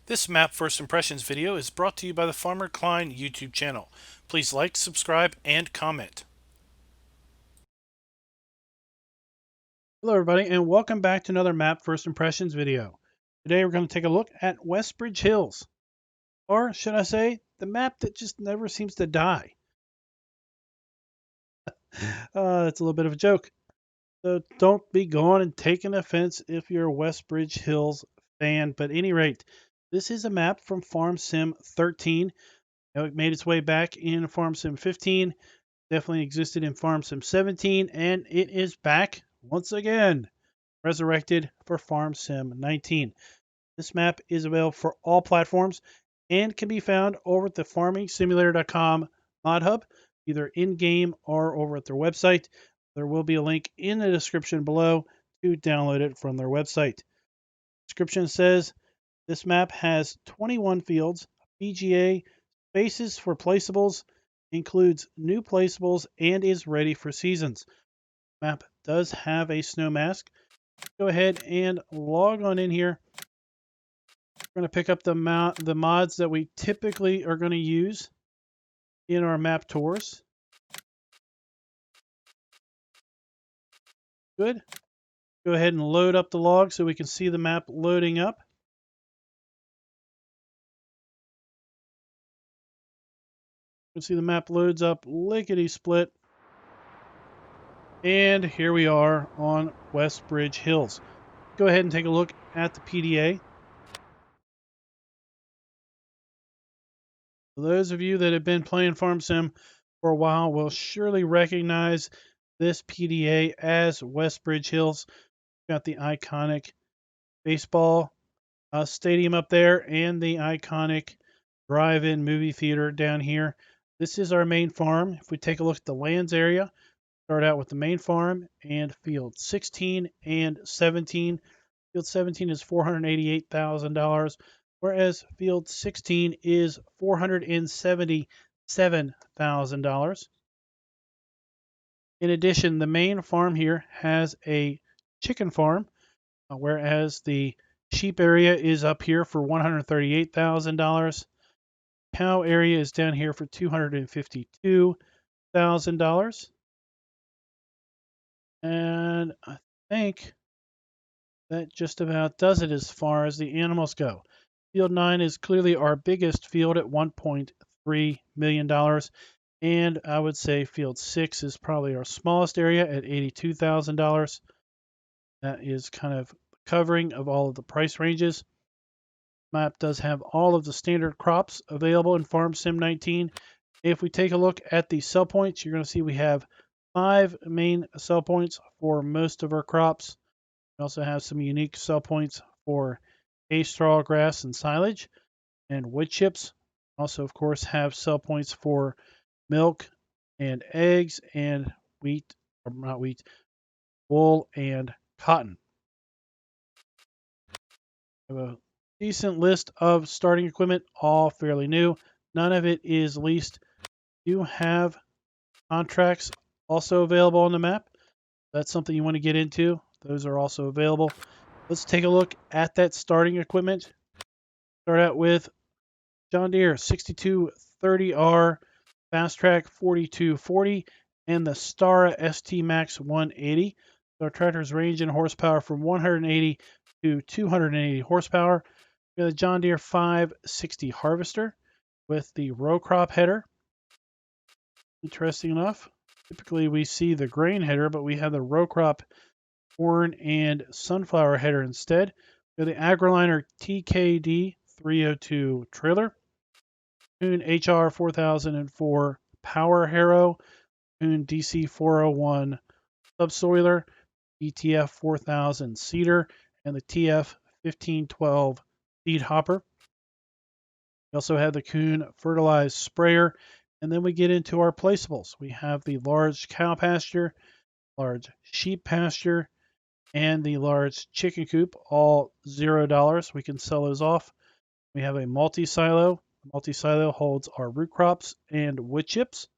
This map first impressions video is brought to you by the Farmer Klein YouTube channel. Please like, subscribe, and comment. Hello everybody and welcome back to another map first impressions video. Today we're going to take a look at Westbridge Hills, or should I say the map that just never seems to die. That's a little bit of a joke. So don't be going and taking offense if you're a Westbridge Hills fan, but at any rate, this is a map from Farm Sim 13. It made its way back in Farm Sim 15, definitely existed in Farm Sim 17, and it is back once again, resurrected for Farm Sim 19. This map is available for all platforms and can be found over at the farmingsimulator.com mod hub, either in-game or over at their website. There will be a link in the description below to download it from their website. Description says this map has 21 fields, BGA, spaces for placeables, includes new placeables, and is ready for seasons. Map does have a snow mask. Go ahead and log on in here. We're going to pick up the mods that we typically are going to use in our map tours. Good. Go ahead and load up the log so we can see the map loading up. You can see the map loads up lickety-split. And here we are on Westbridge Hills. Go ahead and take a look at the PDA. Those of you that have been playing Farm Sim for a while will surely recognize this PDA as Westbridge Hills. Got the iconic baseball stadium up there and the iconic drive-in movie theater down here. This is our main farm. If we take a look at the lands area, start out with the main farm and field 16 and 17. Field 17 is $488,000, whereas field 16 is $477,000. In addition, the main farm here has a chicken farm, whereas the sheep area is up here for $138,000. Cow area is down here for $252,000. And I think that just about does it as far as the animals go. Field 9 is clearly our biggest field at $1.3 million. And I would say field 6 is probably our smallest area at $82,000. That is kind of covering of all of the price ranges. Map does have all of the standard crops available in Farm Sim 19. If we take a look at the sell points, you're going to see we have 5 main sell points for most of our crops. We also have some unique sell points for hay, straw, grass, and silage, and wood chips. Also, of course, have sell points for milk and eggs and wheat, or not wheat, wool and cotton. I have a decent list of starting equipment, all fairly new. None of it is leased. You have contracts also available on the map. That's something you want to get into. Those are also available. Let's take a look at that starting equipment. Start out with John Deere 6230R, Fast Track 4240, and the Stara ST Max 180. So our tractors range in horsepower from 180 to 280 horsepower. We have the John Deere 560 harvester with the row crop header. Interesting enough, typically we see the grain header, but we have the row crop corn and sunflower header instead. We have the AgriLiner TKD 302 trailer, Kuhn HR 4004 power harrow, Kuhn DC 401 subsoiler, ETF 4000 seeder, and the TF 1512 seed hopper. We also have the Kuhn fertilized sprayer, and then we get into our placeables. We have the large cow pasture, large sheep pasture, and the large chicken coop, all $0. We can sell those off. We have a multi-silo. Multi-silo holds our root crops and wood chips.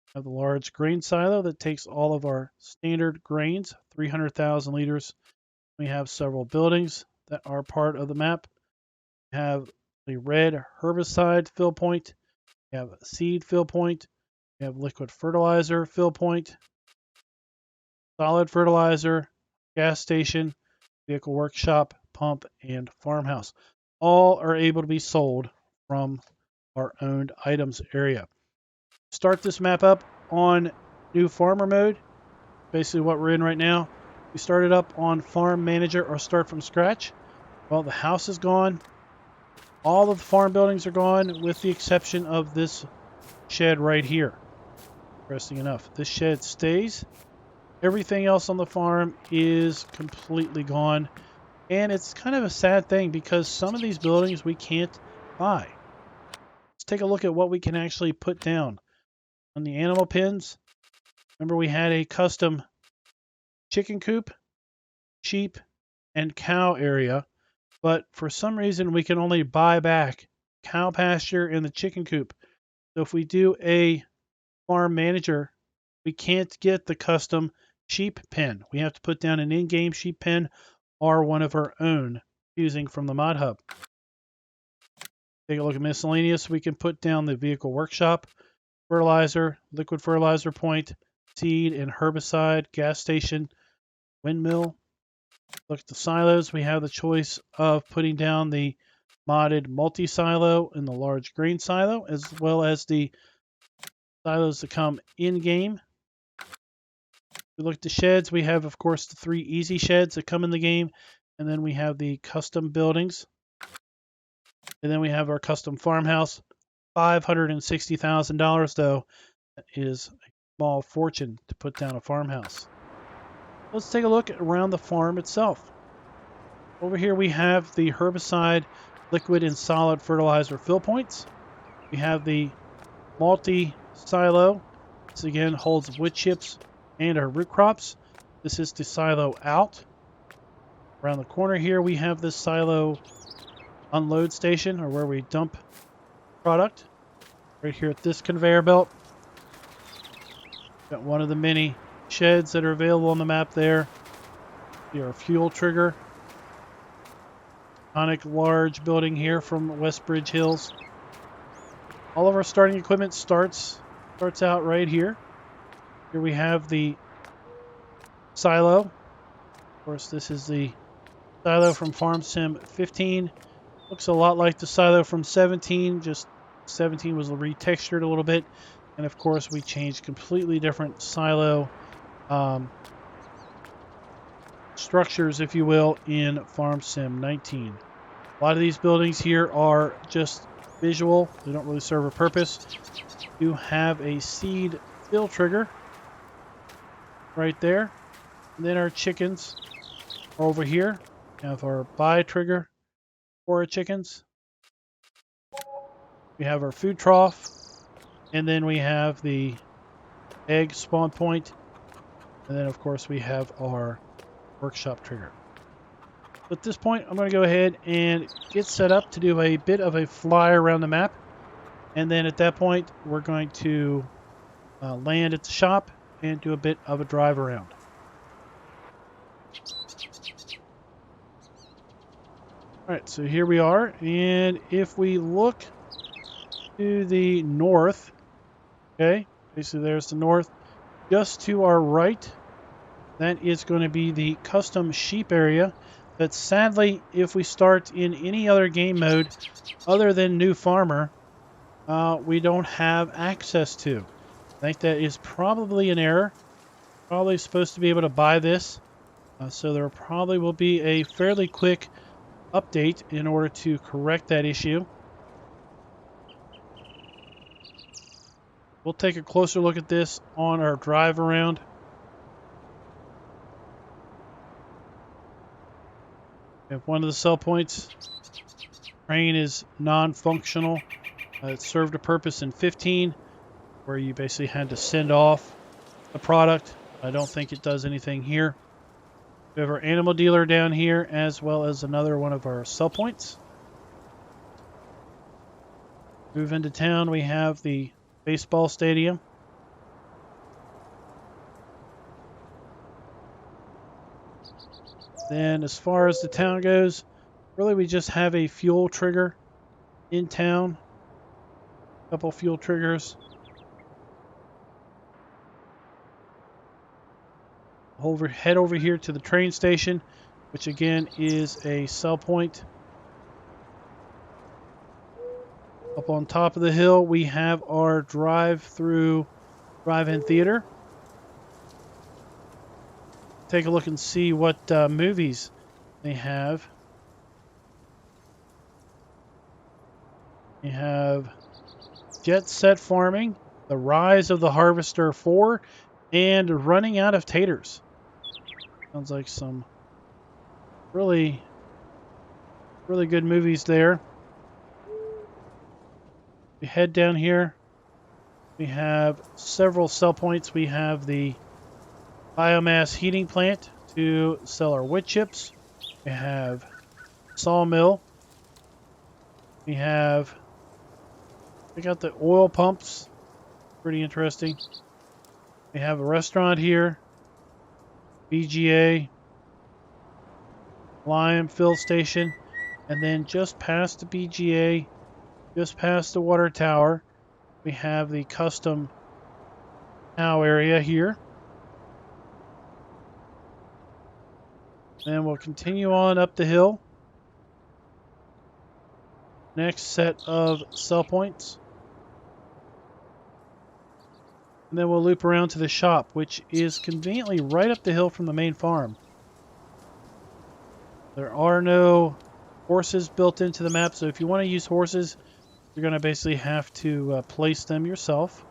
We have the large grain silo that takes all of our standard grains, 300,000 liters. We have several buildings that are part of the map. We have a red herbicide fill point. We have a seed fill point. We have liquid fertilizer fill point, solid fertilizer, gas station, vehicle workshop, pump, and farmhouse. All are able to be sold from our owned items area. Start this map up on new farmer mode, basically what we're in right now. We start it up on farm manager or start from scratch. Well, the house is gone. All of the farm buildings are gone with the exception of this shed right here. Interesting enough, this shed stays. Everything else on the farm is completely gone. And it's kind of a sad thing because some of these buildings we can't buy. Let's take a look at what we can actually put down. On the animal pens, remember we had a custom chicken coop, sheep, and cow area. But for some reason we can only buy back cow pasture and the chicken coop. So if we do a farm manager, we can't get the custom sheep pen. We have to put down an in-game sheep pen or one of our own using from the mod hub. Take a look at miscellaneous. We can put down the vehicle workshop, fertilizer, liquid fertilizer point, seed and herbicide, gas station, windmill. Look at the silos. We have the choice of putting down the modded multi-silo and the large grain silo, as well as the silos that come in-game. We look at the sheds. We have, of course, the 3 easy sheds that come in the game. And then we have the custom buildings. And then we have our custom farmhouse. $560,000, though. That is a small fortune to put down a farmhouse. Let's take a look around the farm itself. Over here we have the herbicide, liquid, and solid fertilizer fill points. We have the multi-silo. This again holds wood chips and our root crops. This is the silo out. Around the corner here we have this silo unload station, or where we dump product. Right here at this conveyor belt. Got one of the many sheds that are available on the map there. See our fuel trigger. Iconic large building here from Westbridge Hills. All of our starting equipment starts out right here. Here we have the silo. Of course, this is the silo from Farm Sim 15. Looks a lot like the silo from 17, just 17 was retextured a little bit. And of course, we changed completely different silo structures, if you will, in Farm Sim 19. A lot of these buildings here are just visual. They don't really serve a purpose. You have a seed fill trigger right there. And then our chickens are over here. We have our buy trigger for our chickens. We have our food trough. And then we have the egg spawn point. And then, of course, we have our workshop trigger. At this point, I'm going to go ahead and get set up to do a bit of a fly around the map. And then at that point, we're going to land at the shop and do a bit of a drive around. All right, so here we are. And if we look to the north, okay, basically there's the north. Just to our right, that is going to be the custom sheep area. But sadly, if we start in any other game mode other than New Farmer, we don't have access to. I think that is probably an error. Probably supposed to be able to buy this. So there probably will be a fairly quick update in order to correct that issue. We'll take a closer look at this on our drive around. We have one of the sell points. Train is non-functional. It served a purpose in 15 where you basically had to send off the product. I don't think it does anything here. We have our animal dealer down here as well as another one of our sell points. Move into town, we have the baseball stadium. Then as far as the town goes, really we just have a fuel trigger in town. A couple fuel triggers. Head over here to the train station, which again is a sell point. Up on top of the hill, we have our drive-in theater. Take a look and see what movies they have. We have Jet Set Farming, The Rise of the Harvester 4, and Running Out of Taters. Sounds like some really, really good movies there. We head down here. We have several sell points. We have the biomass heating plant to sell our wood chips. We have sawmill. We have, check out the oil pumps. Pretty interesting. We have a restaurant here. BGA. Lime fill station. And then just past the BGA, just past the water tower, we have the custom cow area here. Then we'll continue on up the hill. Next set of sell points. And then we'll loop around to the shop, which is conveniently right up the hill from the main farm. There are no horses built into the map, so if you want to use horses, you're going to basically have to place them yourself.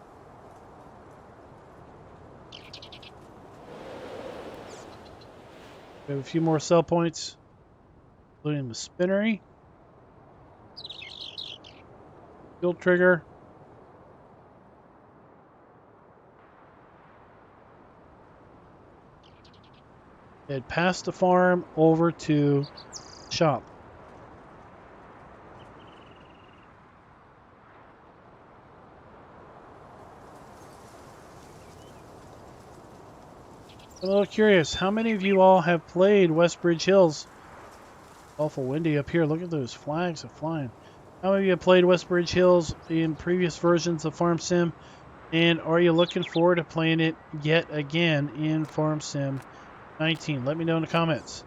We have a few more sell points, including the spinnery, fuel trigger, head past the farm over to the shop. I'm a little curious, how many of you all have played Westbridge Hills? Awful windy up here. Look at those flags are flying. How many of you have played Westbridge Hills in previous versions of Farm Sim? And are you looking forward to playing it yet again in Farm Sim 19? Let me know in the comments.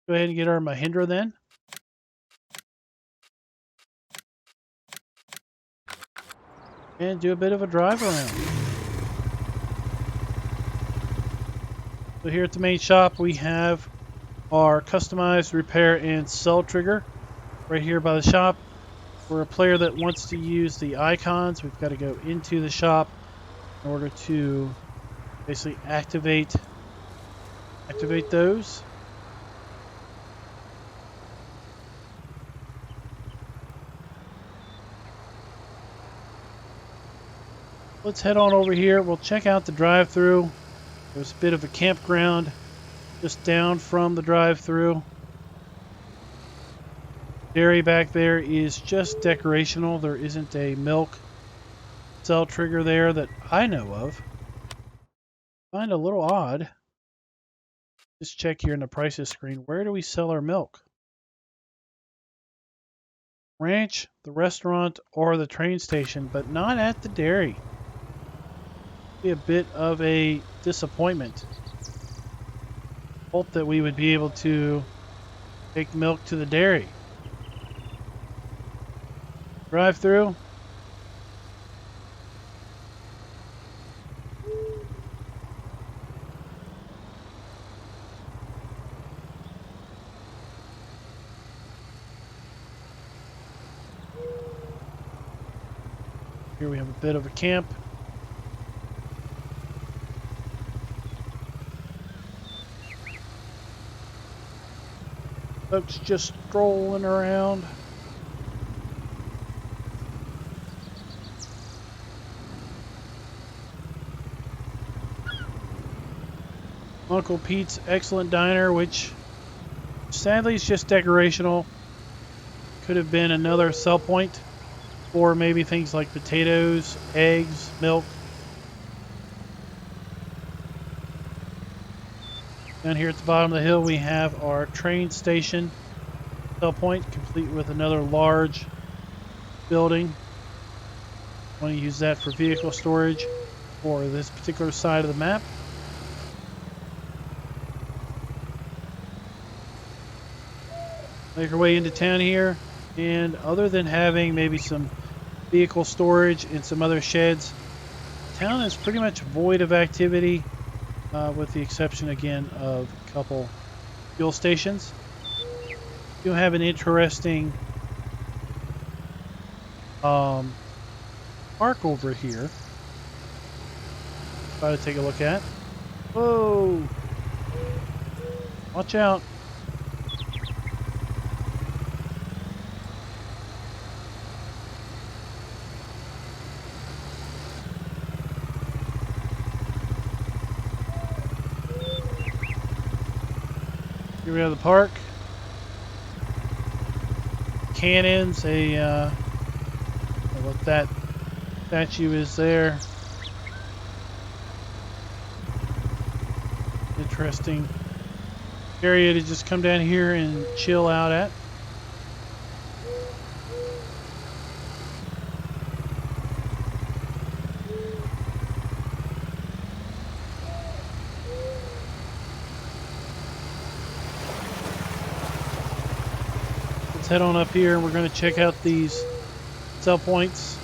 Go ahead and get our Mahindra then. And do a bit of a drive around. So here at the main shop, we have our customized repair and sell trigger right here by the shop. For a player that wants to use the icons, we've got to go into the shop in order to basically activate those. Let's head on over here. We'll check out the drive-through. There's a bit of a campground just down from the drive-through. Dairy back there is just decorational. There isn't a milk sell trigger there that I know of. I find a little odd. Just check here in the prices screen. Where do we sell our milk? Ranch, the restaurant, or the train station, but not at the dairy. Be a bit of a disappointment. Hope that we would be able to take milk to the dairy. Drive through. Here we have a bit of a camp. Folks just strolling around. Uncle Pete's Excellent Diner, which sadly is just decorational. Could have been another sell point for maybe things like potatoes, eggs, milk. Down here at the bottom of the hill we have our train station. cell point, complete with another large building. Want to use that for vehicle storage for this particular side of the map. Make our way into town here, and other than having maybe some vehicle storage and some other sheds, town is pretty much void of activity, with the exception again of a couple fuel stations. You have an interesting park over here. Try to take a look at. Whoa! Watch out! Here we have the park. Cannons, what that statue is there. Interesting area to just come down here and chill out at. Let's head on up here and we're going to check out these sell points.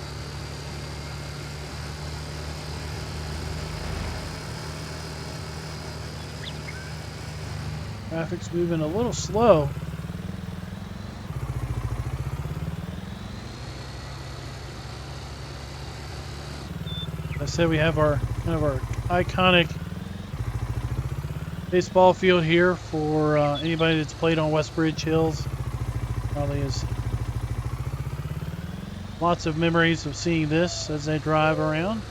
Traffic's moving a little slow. Like I said, we have our kind of our iconic baseball field here for anybody that's played on Westbridge Hills. Probably has lots of memories of seeing this as they drive around.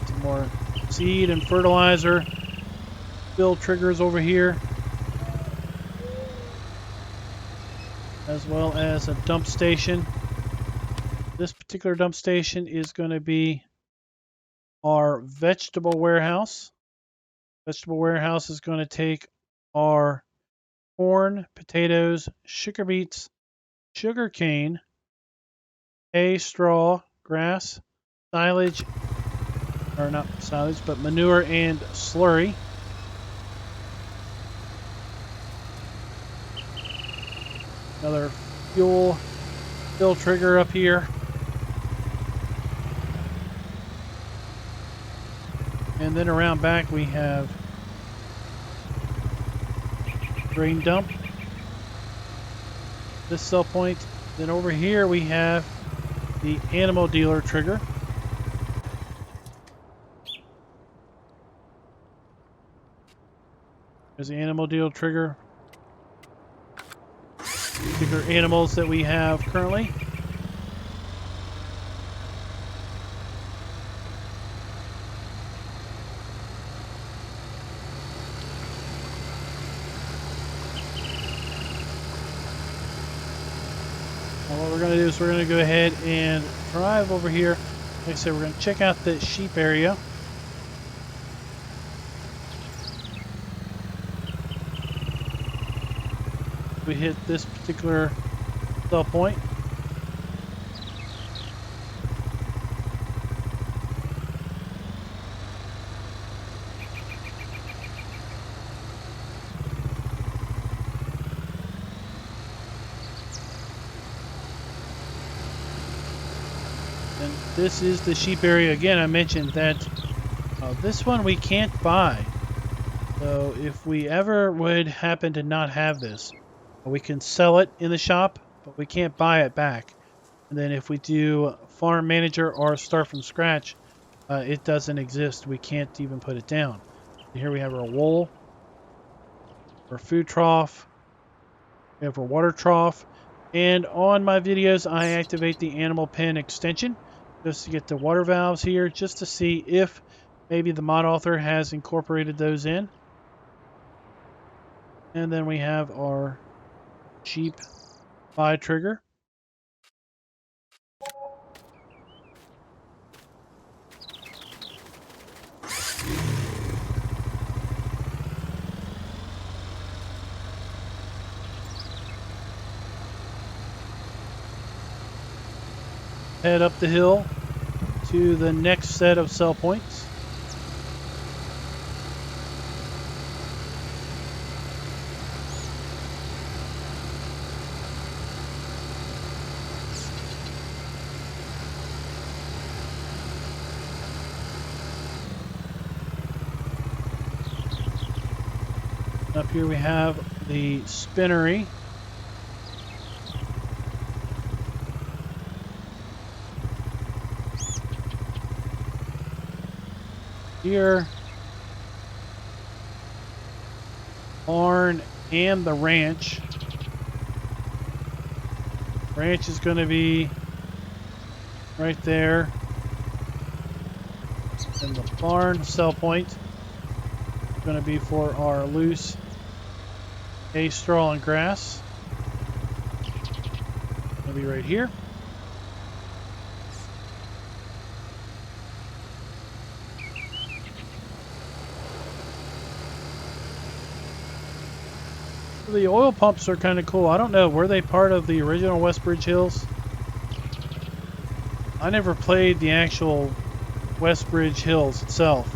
Some more seed and fertilizer fill triggers over here, as well as a dump station. This particular dump station is going to be our vegetable warehouse. Vegetable warehouse is going to take our corn, potatoes, sugar beets, sugar cane, hay, straw, grass, silage, or not silage, but manure and slurry. Another fuel fill trigger up here. And then around back we have grain dump. This sell point. Then over here we have the animal dealer trigger. There's the animal dealer trigger. Particular animals that we have currently. What we're going to do is we're going to go ahead and drive over here. Like I said, we're going to check out the sheep area. We hit this particular sell point. And this is the sheep area. Again, I mentioned that this one we can't buy. So if we ever would happen to not have this, we can sell it in the shop, but we can't buy it back. And then if we do farm manager or start from scratch, it doesn't exist. We can't even put it down. Here we have our wool, our food trough, we have our water trough, and on my videos I activate the animal pen extension just to get the water valves here, just to see if maybe the mod author has incorporated those in. And then we have our sheep buy trigger. head up the hill to the next set of sell points. Up here we have the spinnery. Here, barn and the ranch. Ranch is going to be right there. And the barn sell point is going to be for our loose hay, straw, and grass. It'll be right here. The oil pumps are kind of cool. I don't know, were they part of the original Westbridge Hills? I never played the actual Westbridge Hills itself.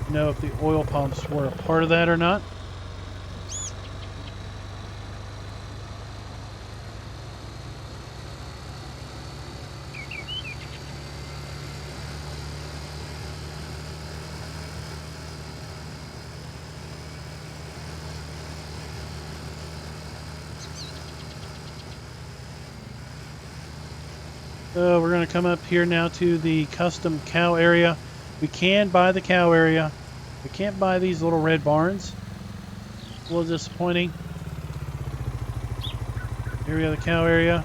I know if the oil pumps were a part of that or not. So we're going to come up here now to the custom cow area. We can buy the cow area. We can't buy these little red barns. A little disappointing. Here we have the cow area.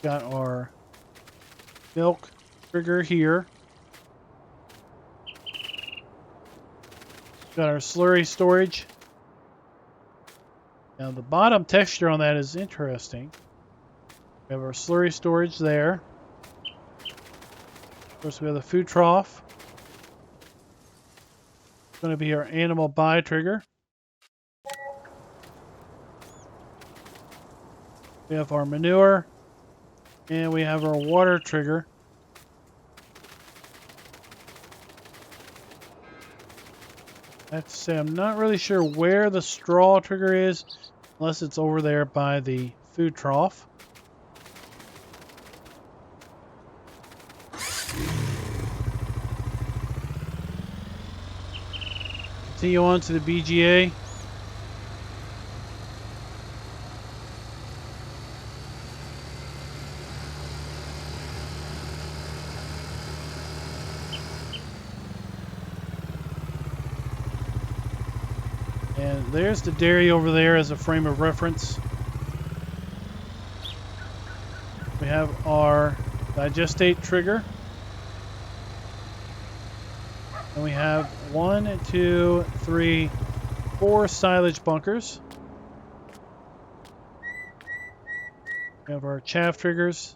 Got our milk trigger here. Got our slurry storage. Now the bottom texture on that is interesting. We have our slurry storage there. Of course, we have the food trough. It's going to be our animal buy trigger. We have our manure. And we have our water trigger. I have to say, I'm not really sure where the straw trigger is, unless it's over there by the food trough. Continue on to the BGA. And there's the dairy over there as a frame of reference. We have our digestate trigger. And we have 1, 2, 3, 4 silage bunkers. We have our chaff triggers.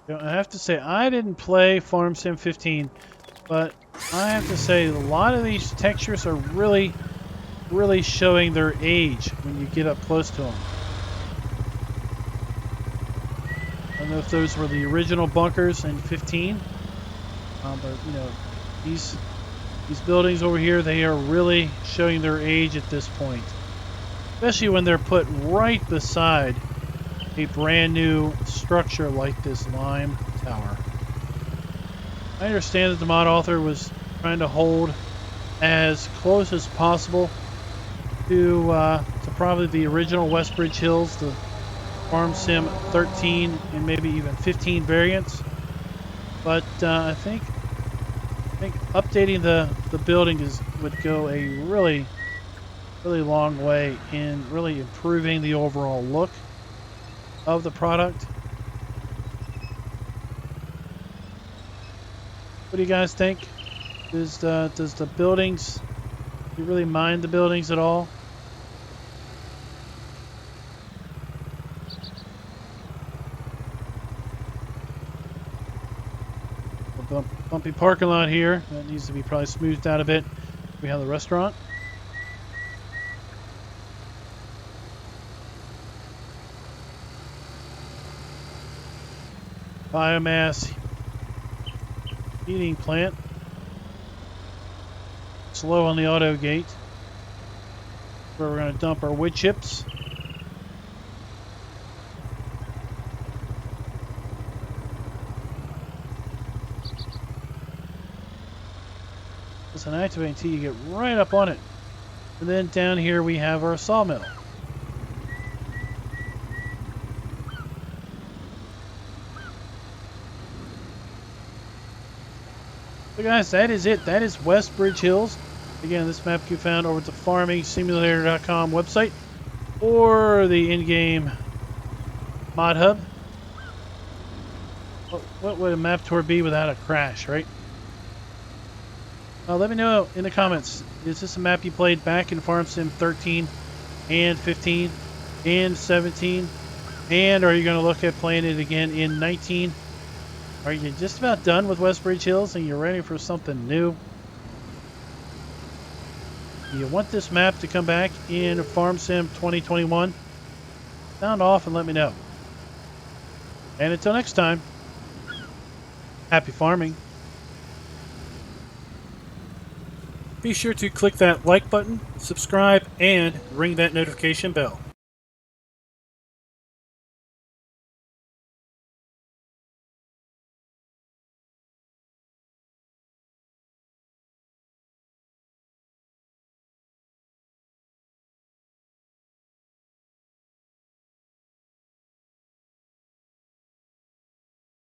You know, I have to say, I didn't play Farm Sim 15, but I have to say, a lot of these textures are really showing their age when you get up close to them. I don't know if those were the original bunkers in 15, but you know, these buildings over here, they are really showing their age at this point, especially when they're put right beside a brand new structure like this lime tower. I understand that the mod author was trying to hold as close as possible to probably the original Westbridge Hills, the Farm Sim 13 and maybe even 15 variants, but I think updating the building would go a really long way in really improving the overall look of the product. What do you guys think? Does the buildings, do you really mind the buildings at all? Bumpy parking lot here. That needs to be probably smoothed out a bit. We have the restaurant. Biomass heating plant. Slow on the auto gate. Where we're going to dump our wood chips. Doesn't activate until you get right up on it. And then down here we have our sawmill. So guys, that is it. That is Westbridge Hills. Again, this map can be found over at the farmingsimulator.com website or the in-game mod hub. What would a map tour be without a crash, right? Let me know in the comments. Is this a map you played back in Farm Sim 13 and 15 and 17? And are you going to look at playing it again in 19? Are you just about done with Westbridge Hills and you're ready for something new? Do you want this map to come back in Farm Sim 2021? Sound off and let me know. And until next time, happy farming. Be sure to click that like button, subscribe, and ring that notification bell.